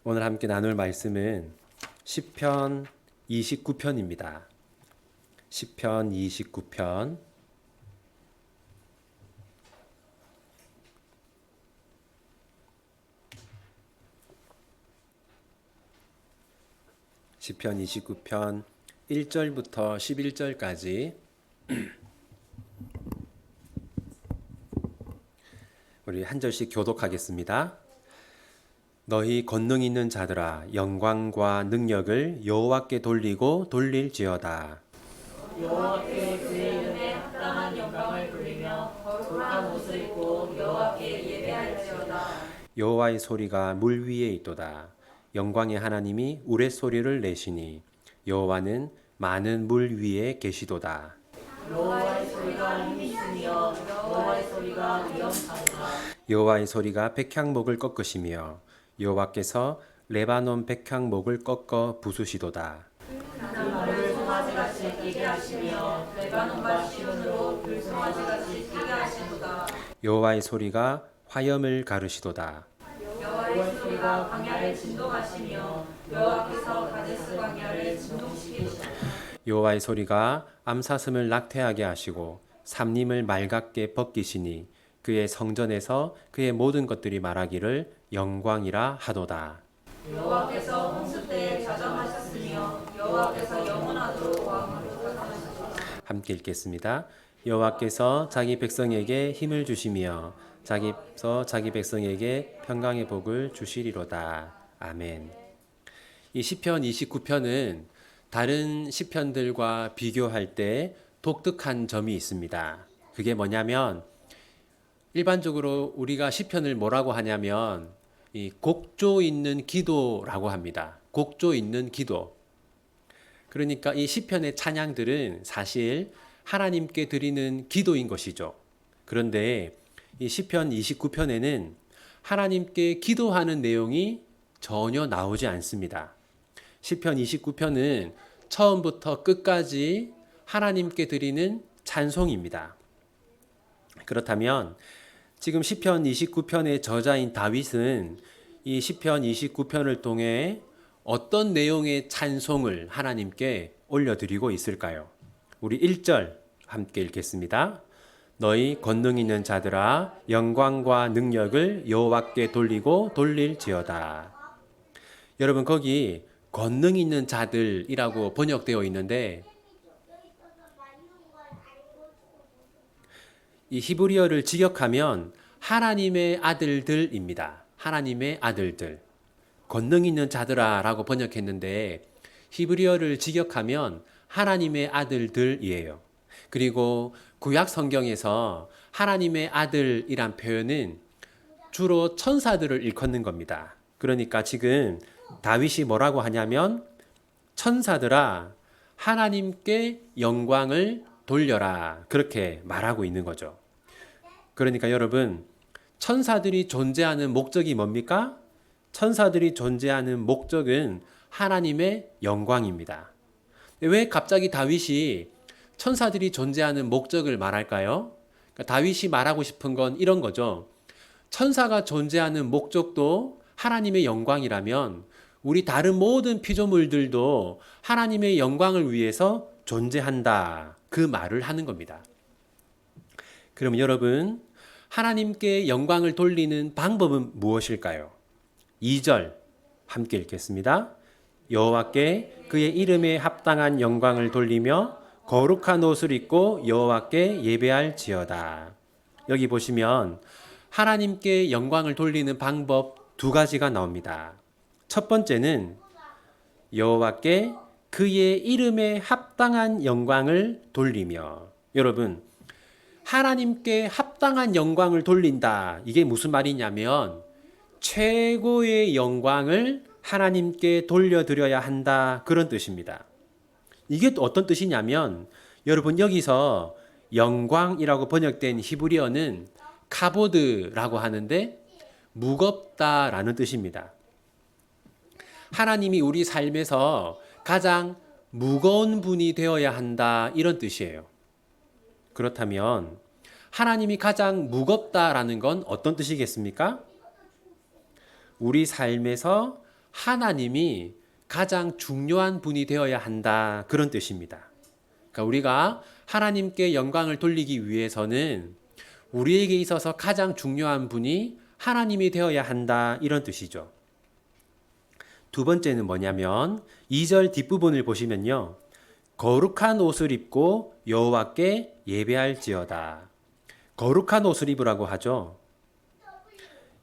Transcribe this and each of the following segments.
오늘 함께 나눌 말씀은 시편 29편입니다. 시편 29편. 시편 29편 1절부터 11절까지 우리 한 절씩 교독하겠습니다. 너희 권능 있는 자들아 영광과 능력을 여호와께 돌리고 돌릴지어다. 여호와께 그의 이름에 합당한 영광을 돌리며 거룩한 옷을 입고 여호와께 예배할지어다. 여호와의 소리가 물 위에 있도다. 영광의 하나님이 우레소리를 내시니 여호와는 많은 물 위에 계시도다. 여호와의 소리가 힘이 있으며 여호와의 소리가 위엄하도다. 여호와의 소리가 백향목을 꺾으시며 여호와께서 레바논 백향목을 꺾어 부수시도다. 나무를 송아지같이 뛰게 하시며 레바논과 시온으로 불송아지같이 뛰게 하시도다. 여호와의 소리가 화염을 가르시도다. 여호와의 소리가 광야를 진동하시며 여호와께서 가데스 광야를 진동시키시도다. 여호와의 소리가 암사슴을 낙태하게 하시고 삼림을 맑게 벗기시니 그의 성전에서 그의 모든 것들이 말하기를 영광이라 하도다. 여호와께서 홍수 때에 자정하셨으며 여호와께서 영원하도록 왕으로 다스리시도다. 함께 읽겠습니다. 여호와께서 자기 백성에게 힘을 주시며 자기 백성에게 평강의 복을 주시리로다. 아멘. 이 시편 29편은 다른 시편들과 비교할 때 독특한 점이 있습니다. 그게 뭐냐면 일반적으로 우리가 시편을 뭐라고 하냐면 이 곡조 있는 기도라고 합니다. 곡조 있는 기도. 그러니까 이 시편의 찬양들은 사실 하나님께 드리는 기도인 것이죠. 그런데 이 시편 29편에는 하나님께 기도하는 내용이 전혀 나오지 않습니다. 시편 29편은 처음부터 끝까지 하나님께 드리는 찬송입니다. 그렇다면 지금 시편 29편의 저자인 다윗은 이 시편 29편을 통해 어떤 내용의 찬송을 하나님께 올려드리고 있을까요? 우리 1절 함께 읽겠습니다. 너희 권능 있는 자들아 영광과 능력을 여호와께 돌리고 돌릴지어다. 여러분 거기 권능 있는 자들이라고 번역되어 있는데 이 히브리어를 직역하면 하나님의 아들들입니다. 하나님의 아들들. 권능 있는 자들아 라고 번역했는데 히브리어를 직역하면 하나님의 아들들이에요. 그리고 구약 성경에서 하나님의 아들이란 표현은 주로 천사들을 일컫는 겁니다. 그러니까 지금 다윗이 뭐라고 하냐면 천사들아 하나님께 영광을 돌려라 그렇게 말하고 있는 거죠. 그러니까 여러분 천사들이 존재하는 목적이 뭡니까? 천사들이 존재하는 목적은 하나님의 영광입니다. 왜 갑자기 다윗이 천사들이 존재하는 목적을 말할까요? 그러니까 다윗이 말하고 싶은 건 이런 거죠. 천사가 존재하는 목적도 하나님의 영광이라면 우리 다른 모든 피조물들도 하나님의 영광을 위해서 존재한다. 그 말을 하는 겁니다. 그럼 여러분, 하나님께 영광을 돌리는 방법은 무엇일까요? 2절 함께 읽겠습니다. 여호와께 그의 이름에 합당한 영광을 돌리며 거룩한 옷을 입고 여호와께 예배할지어다. 여기 보시면 하나님께 영광을 돌리는 방법 두 가지가 나옵니다. 첫 번째는 여호와께 그의 이름에 합당한 영광을 돌리며. 여러분, 하나님께 합당한 영광을 돌린다. 이게 무슨 말이냐면 최고의 영광을 하나님께 돌려드려야 한다. 그런 뜻입니다. 이게 또 어떤 뜻이냐면 여러분 여기서 영광이라고 번역된 히브리어는 카보드라고 하는데 무겁다라는 뜻입니다. 하나님이 우리 삶에서 가장 무거운 분이 되어야 한다 이런 뜻이에요. 그렇다면 하나님이 가장 무겁다라는 건 어떤 뜻이겠습니까? 우리 삶에서 하나님이 가장 중요한 분이 되어야 한다. 그런 뜻입니다. 그러니까 우리가 하나님께 영광을 돌리기 위해서는 우리에게 있어서 가장 중요한 분이 하나님이 되어야 한다. 이런 뜻이죠. 두 번째는 뭐냐면 2절 뒷부분을 보시면요. 거룩한 옷을 입고 여호와께 예배할지어다. 거룩한 옷을 입으라고 하죠.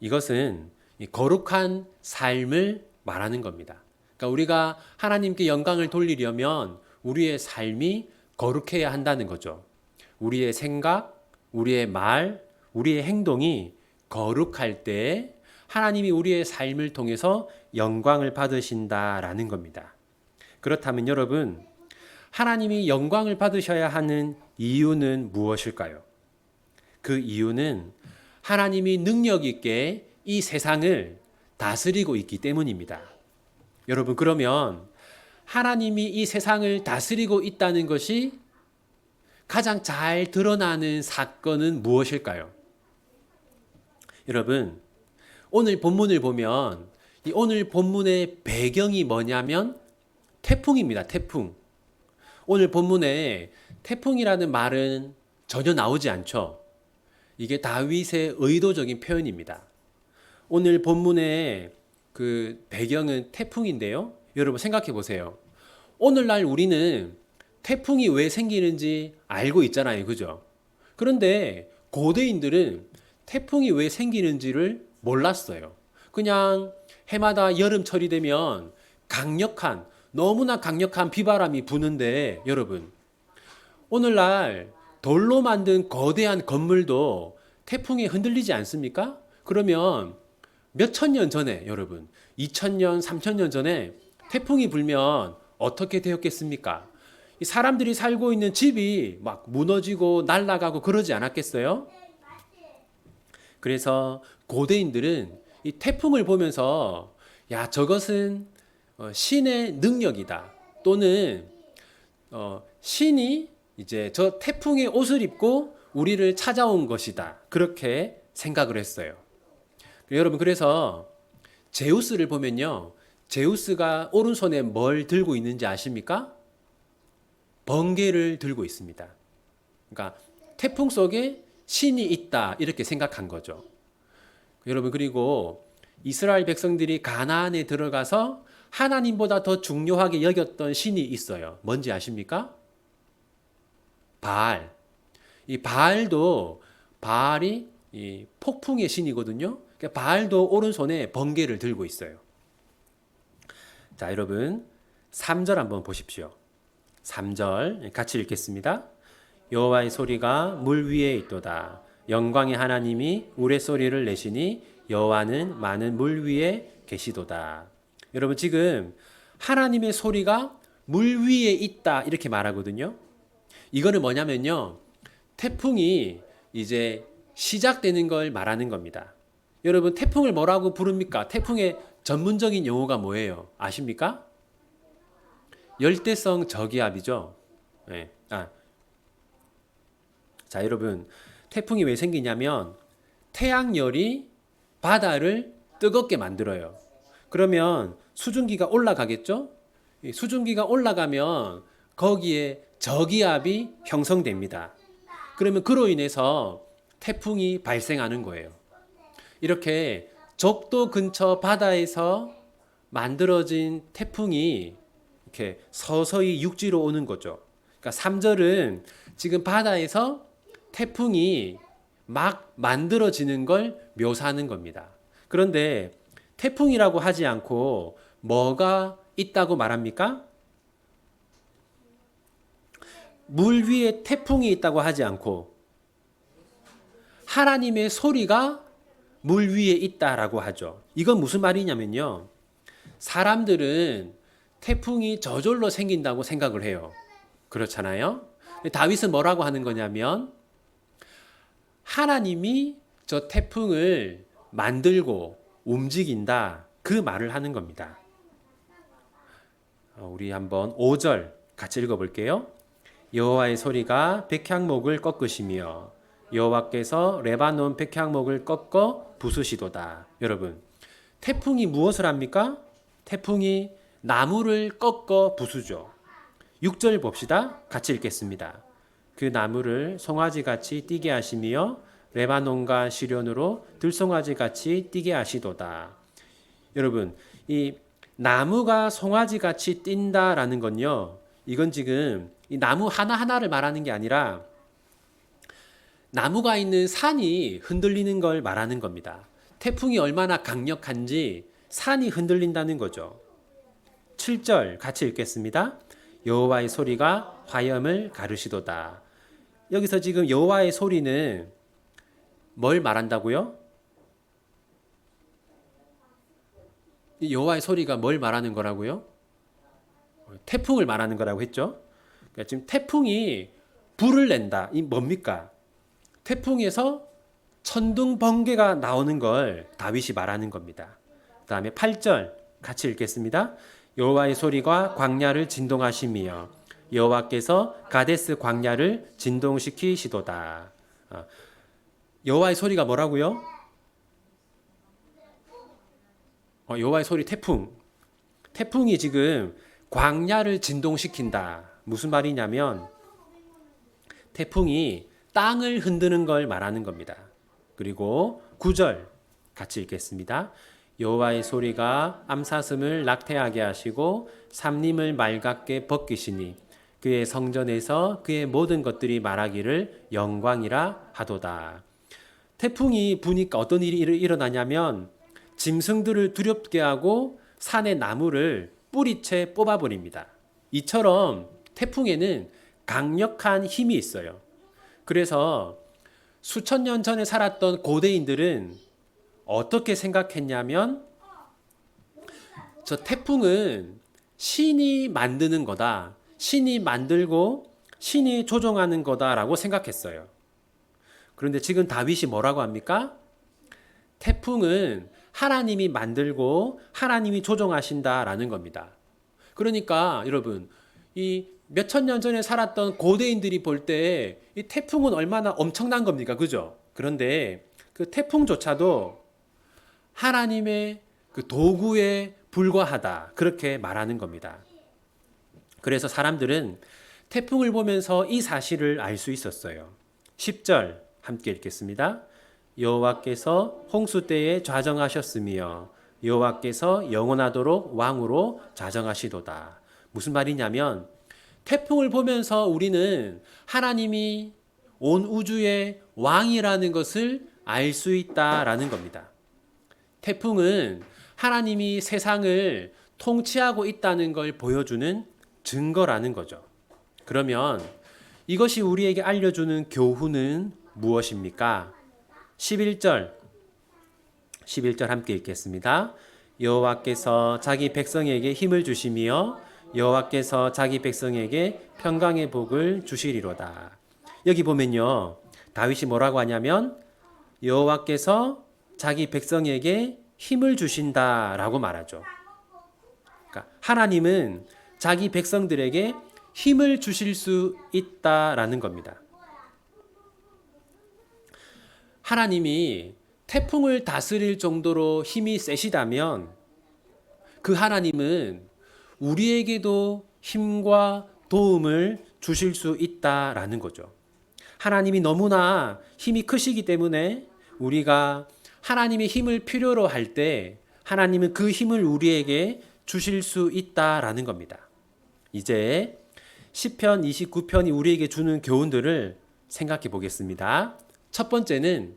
이것은 거룩한 삶을 말하는 겁니다. 그러니까 우리가 하나님께 영광을 돌리려면 우리의 삶이 거룩해야 한다는 거죠. 우리의 생각, 우리의 말, 우리의 행동이 거룩할 때 하나님이 우리의 삶을 통해서 영광을 받으신다라는 겁니다. 그렇다면 여러분, 하나님이 영광을 받으셔야 하는 이유는 무엇일까요? 그 이유는 하나님이 능력 있게 이 세상을 다스리고 있기 때문입니다. 여러분, 그러면 하나님이 이 세상을 다스리고 있다는 것이 가장 잘 드러나는 사건은 무엇일까요? 여러분, 오늘 본문을 보면 이 오늘 본문의 배경이 뭐냐면 태풍입니다. 태풍. 오늘 본문에 태풍이라는 말은 전혀 나오지 않죠. 이게 다윗의 의도적인 표현입니다. 오늘 본문의 그 배경은 태풍인데요. 여러분 생각해 보세요. 오늘날 우리는 태풍이 왜 생기는지 알고 있잖아요. 그죠? 그런데 고대인들은 태풍이 왜 생기는지를 몰랐어요. 그냥 해마다 여름철이 되면 너무나 강력한 비바람이 부는데 여러분, 오늘날 돌로 만든 거대한 건물도 태풍에 흔들리지 않습니까? 그러면 몇천 년 전에 여러분, 2000년, 3000년 전에 태풍이 불면 어떻게 되었겠습니까? 이 사람들이 살고 있는 집이 막 무너지고 날아가고 그러지 않았겠어요? 그래서 고대인들은 이 태풍을 보면서 야, 저것은 신의 능력이다. 또는 신이 이제 저 태풍의 옷을 입고 우리를 찾아온 것이다. 그렇게 생각을 했어요. 여러분, 그래서 제우스를 보면요. 제우스가 오른손에 뭘 들고 있는지 아십니까? 번개를 들고 있습니다. 그러니까 태풍 속에 신이 있다. 이렇게 생각한 거죠. 여러분, 그리고 이스라엘 백성들이 가나안에 들어가서 하나님보다 더 중요하게 여겼던 신이 있어요. 뭔지 아십니까? 바알. 이 바알이 이 폭풍의 신이거든요. 그러니까 바알도 오른손에 번개를 들고 있어요. 자, 여러분 3절 한번 보십시오. 3절 같이 읽겠습니다. 여호와의 소리가 물 위에 있도다. 영광의 하나님이 우레소리를 내시니 여호와는 많은 물 위에 계시도다. 여러분, 지금 하나님의 소리가 물 위에 있다 이렇게 말하거든요. 이거는 뭐냐면요, 태풍이 이제 시작되는 걸 말하는 겁니다. 여러분, 태풍을 뭐라고 부릅니까? 태풍의 전문적인 용어가 뭐예요? 아십니까? 열대성 저기압이죠. 네. 자, 여러분, 태풍이 왜 생기냐면 태양열이 바다를 뜨겁게 만들어요. 그러면 수증기가 올라가겠죠? 수증기가 올라가면 거기에 저기압이 형성됩니다. 그러면 그로 인해서 태풍이 발생하는 거예요. 이렇게 적도 근처 바다에서 만들어진 태풍이 이렇게 서서히 육지로 오는 거죠. 그러니까 3절은 지금 바다에서 태풍이 막 만들어지는 걸 묘사하는 겁니다. 그런데 태풍이라고 하지 않고 뭐가 있다고 말합니까? 물 위에 태풍이 있다고 하지 않고 하나님의 소리가 물 위에 있다라고 하죠. 이건 무슨 말이냐면요, 사람들은 태풍이 저절로 생긴다고 생각을 해요. 그렇잖아요. 다윗은 뭐라고 하는 거냐면 하나님이 저 태풍을 만들고 움직인다, 그 말을 하는 겁니다. 우리 한번 5절 같이 읽어볼게요. 여호와의 소리가 백향목을 꺾으시며 여호와께서 레바논 백향목을 꺾어 부수시도다. 여러분, 태풍이 무엇을 합니까? 태풍이 나무를 꺾어 부수죠. 6절 봅시다. 같이 읽겠습니다. 그 나무를 송아지같이 뛰게 하시며 레바논과 시련으로 들송아지같이 뛰게 하시도다. 여러분, 이 나무가 송아지같이 뛴다라는 건요, 이건 지금 이 나무 하나하나를 말하는 게 아니라 나무가 있는 산이 흔들리는 걸 말하는 겁니다. 태풍이 얼마나 강력한지 산이 흔들린다는 거죠. 7절 같이 읽겠습니다. 여호와의 소리가 화염을 가르시도다. 여기서 지금 여호와의 소리는 뭘 말한다고요? 이 여호와의 소리가 뭘 말하는 거라고요? 태풍을 말하는 거라고 했죠. 그러니까 지금 태풍이 불을 낸다. 이 뭡니까? 태풍에서 천둥 번개가 나오는 걸 다윗이 말하는 겁니다. 그다음에 8절 같이 읽겠습니다. 여호와의 소리가 광야를 진동하시며 여호와께서 가데스 광야를 진동시키시도다. 여호와의 소리가 뭐라고요? 여호와의 소리 태풍. 태풍이 지금 광야를 진동시킨다. 무슨 말이냐면 태풍이 땅을 흔드는 걸 말하는 겁니다. 그리고 9절 같이 읽겠습니다. 여호와의 소리가 암사슴을 낙태하게 하시고 삼림을 맑게 벗기시니 그의 성전에서 그의 모든 것들이 말하기를 영광이라 하도다. 태풍이 부니까 어떤 일이 일어나냐면 짐승들을 두렵게 하고 산의 나무를 뿌리채 뽑아버립니다. 이처럼 태풍에는 강력한 힘이 있어요. 그래서 수천 년 전에 살았던 고대인들은 어떻게 생각했냐면 저 태풍은 신이 만드는 거다. 신이 만들고 신이 조종하는 거다라고 생각했어요. 그런데 지금 다윗이 뭐라고 합니까? 태풍은 하나님이 만들고 하나님이 조종하신다라는 겁니다. 그러니까 여러분, 이 몇천 년 전에 살았던 고대인들이 볼 때 이 태풍은 얼마나 엄청난 겁니까? 그죠? 그런데 그 태풍조차도 하나님의 그 도구에 불과하다. 그렇게 말하는 겁니다. 그래서 사람들은 태풍을 보면서 이 사실을 알 수 있었어요. 10절 함께 읽겠습니다. 여호와께서 홍수 때에 좌정하셨으며 여호와께서 영원하도록 왕으로 좌정하시도다. 무슨 말이냐면 태풍을 보면서 우리는 하나님이 온 우주의 왕이라는 것을 알 수 있다라는 겁니다. 태풍은 하나님이 세상을 통치하고 있다는 걸 보여주는 증거라는 거죠. 그러면 이것이 우리에게 알려주는 교훈은 무엇입니까? 11절 함께 읽겠습니다. 여호와께서 자기 백성에게 힘을 주시며 여호와께서 자기 백성에게 평강의 복을 주시리로다. 여기 보면요, 다윗이 뭐라고 하냐면 여호와께서 자기 백성에게 힘을 주신다라고 말하죠. 그러니까 하나님은 자기 백성들에게 힘을 주실 수 있다라는 겁니다. 하나님이 태풍을 다스릴 정도로 힘이 세시다면 그 하나님은 우리에게도 힘과 도움을 주실 수 있다라는 거죠. 하나님이 너무나 힘이 크시기 때문에 우리가 하나님의 힘을 필요로 할 때 하나님은 그 힘을 우리에게 주실 수 있다라는 겁니다. 이제 시편 29편이 우리에게 주는 교훈들을 생각해 보겠습니다. 첫 번째는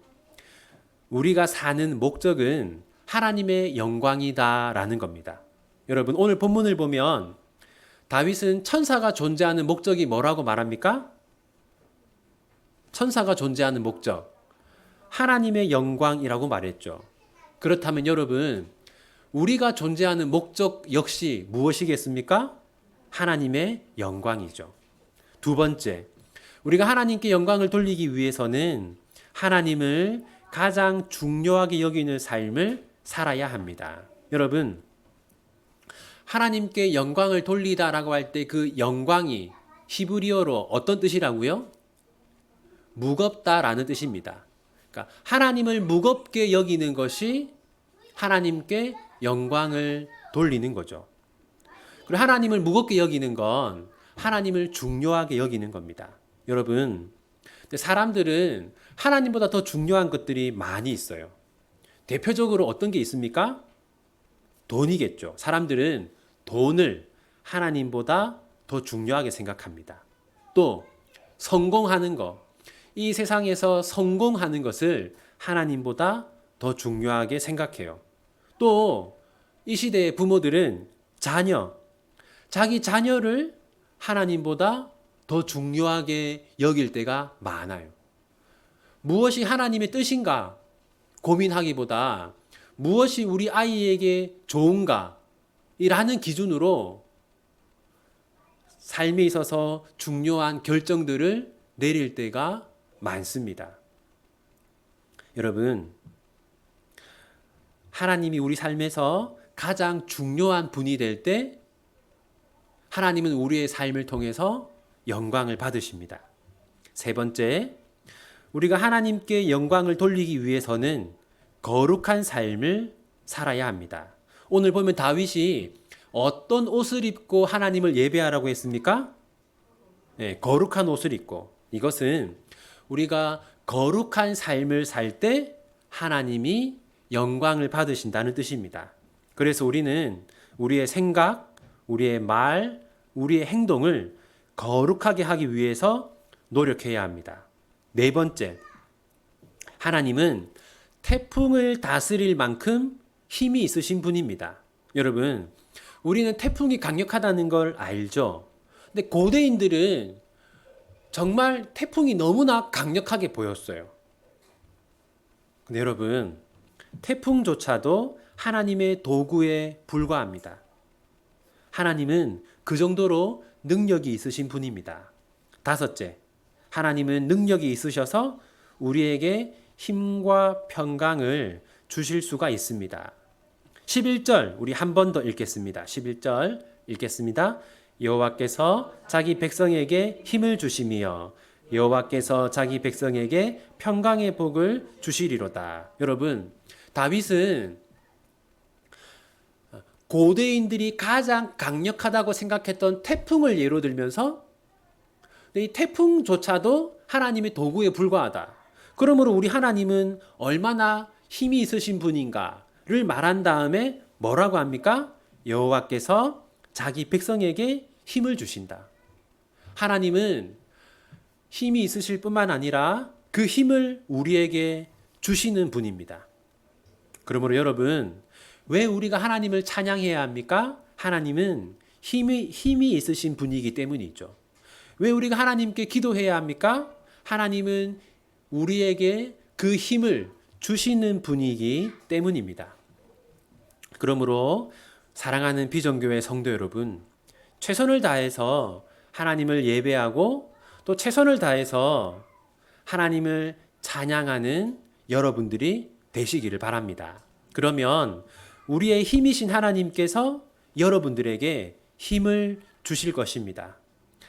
우리가 사는 목적은 하나님의 영광이다라는 겁니다. 여러분, 오늘 본문을 보면 다윗은 천사가 존재하는 목적이 뭐라고 말합니까? 천사가 존재하는 목적, 하나님의 영광이라고 말했죠. 그렇다면 여러분, 우리가 존재하는 목적 역시 무엇이겠습니까? 하나님의 영광이죠. 두 번째, 우리가 하나님께 영광을 돌리기 위해서는 하나님을 가장 중요하게 여기는 삶을 살아야 합니다. 여러분, 하나님께 영광을 돌리다라고 할 때 그 영광이 히브리어로 어떤 뜻이라고요? 무겁다라는 뜻입니다. 그러니까 하나님을 무겁게 여기는 것이 하나님께 영광을 돌리는 거죠. 그리고 하나님을 무겁게 여기는 건 하나님을 중요하게 여기는 겁니다. 여러분, 근데 사람들은 하나님보다 더 중요한 것들이 많이 있어요. 대표적으로 어떤 게 있습니까? 돈이겠죠. 사람들은 돈을 하나님보다 더 중요하게 생각합니다. 또 성공하는 거, 이 세상에서 성공하는 것을 하나님보다 더 중요하게 생각해요. 또 이 시대의 부모들은 자기 자녀를 하나님보다 더 중요하게 여길 때가 많아요. 무엇이 하나님의 뜻인가 고민하기보다 무엇이 우리 아이에게 좋은가 이라는 기준으로 삶에 있어서 중요한 결정들을 내릴 때가 많습니다. 여러분, 하나님이 우리 삶에서 가장 중요한 분이 될 때 하나님은 우리의 삶을 통해서 영광을 받으십니다. 세 번째, 우리가 하나님께 영광을 돌리기 위해서는 거룩한 삶을 살아야 합니다. 오늘 보면 다윗이 어떤 옷을 입고 하나님을 예배하라고 했습니까? 네, 거룩한 옷을 입고. 이것은 우리가 거룩한 삶을 살 때 하나님이 영광을 받으신다는 뜻입니다. 그래서 우리는 우리의 생각, 우리의 말, 우리의 행동을 거룩하게 하기 위해서 노력해야 합니다. 네 번째, 하나님은 태풍을 다스릴 만큼 힘이 있으신 분입니다. 여러분, 우리는 태풍이 강력하다는 걸 알죠? 근데 고대인들은 정말 태풍이 너무나 강력하게 보였어요. 근데 여러분, 태풍조차도 하나님의 도구에 불과합니다. 하나님은 그 정도로 능력이 있으신 분입니다. 다섯째, 하나님은 능력이 있으셔서 우리에게 힘과 평강을 주실 수가 있습니다. 11절 우리 한 번 더 읽겠습니다. 11절 읽겠습니다. 여호와께서 자기 백성에게 힘을 주시며 여호와께서 자기 백성에게 평강의 복을 주시리로다. 여러분, 다윗은 고대인들이 가장 강력하다고 생각했던 태풍을 예로 들면서 이 태풍조차도 하나님의 도구에 불과하다. 그러므로 우리 하나님은 얼마나 힘이 있으신 분인가를 말한 다음에 뭐라고 합니까? 여호와께서 자기 백성에게 힘을 주신다. 하나님은 힘이 있으실 뿐만 아니라 그 힘을 우리에게 주시는 분입니다. 그러므로 여러분, 왜 우리가 하나님을 찬양해야 합니까? 하나님은 힘이 있으신 분이기 때문이죠. 왜 우리가 하나님께 기도해야 합니까? 하나님은 우리에게 그 힘을 주시는 분이기 때문입니다. 그러므로 사랑하는 비전교회 성도 여러분, 최선을 다해서 하나님을 예배하고 또 최선을 다해서 하나님을 찬양하는 여러분들이 되시기를 바랍니다. 그러면 우리의 힘이신 하나님께서 여러분들에게 힘을 주실 것입니다.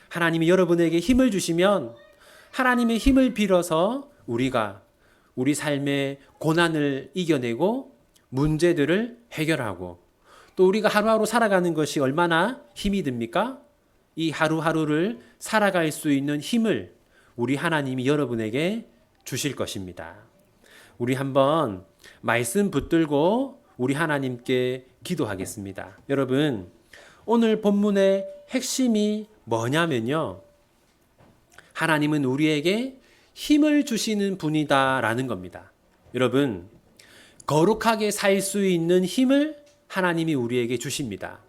하나님이 여러분에게 힘을 주시면 하나님의 힘을 빌어서 우리가 우리 삶의 고난을 이겨내고 문제들을 해결하고 또 우리가 하루하루 살아가는 것이 얼마나 힘이 듭니까? 이 하루하루를 살아갈 수 있는 힘을 우리 하나님이 여러분에게 주실 것입니다. 우리 한번 말씀 붙들고 우리 하나님께 기도하겠습니다. 여러분, 오늘 본문의 핵심이 뭐냐면요, 하나님은 우리에게 힘을 주시는 분이다라는 겁니다. 여러분, 거룩하게 살 수 있는 힘을 하나님이 우리에게 주십니다.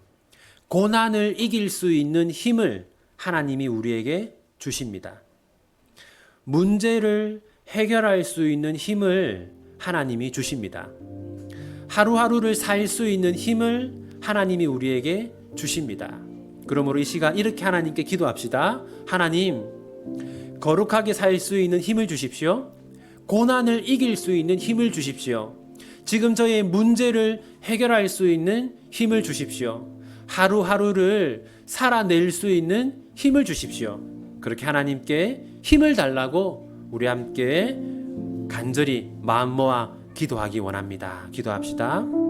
고난을 이길 수 있는 힘을 하나님이 우리에게 주십니다. 문제를 해결할 수 있는 힘을 하나님이 주십니다. 하루하루를 살 수 있는 힘을 하나님이 우리에게 주십니다. 그러므로 이 시간 이렇게 하나님께 기도합시다. 하나님, 거룩하게 살 수 있는 힘을 주십시오. 고난을 이길 수 있는 힘을 주십시오. 지금 저의 문제를 해결할 수 있는 힘을 주십시오. 하루하루를 살아낼 수 있는 힘을 주십시오. 그렇게 하나님께 힘을 달라고 우리 함께 간절히 마음 모아 기도하기 원합니다. 기도합시다.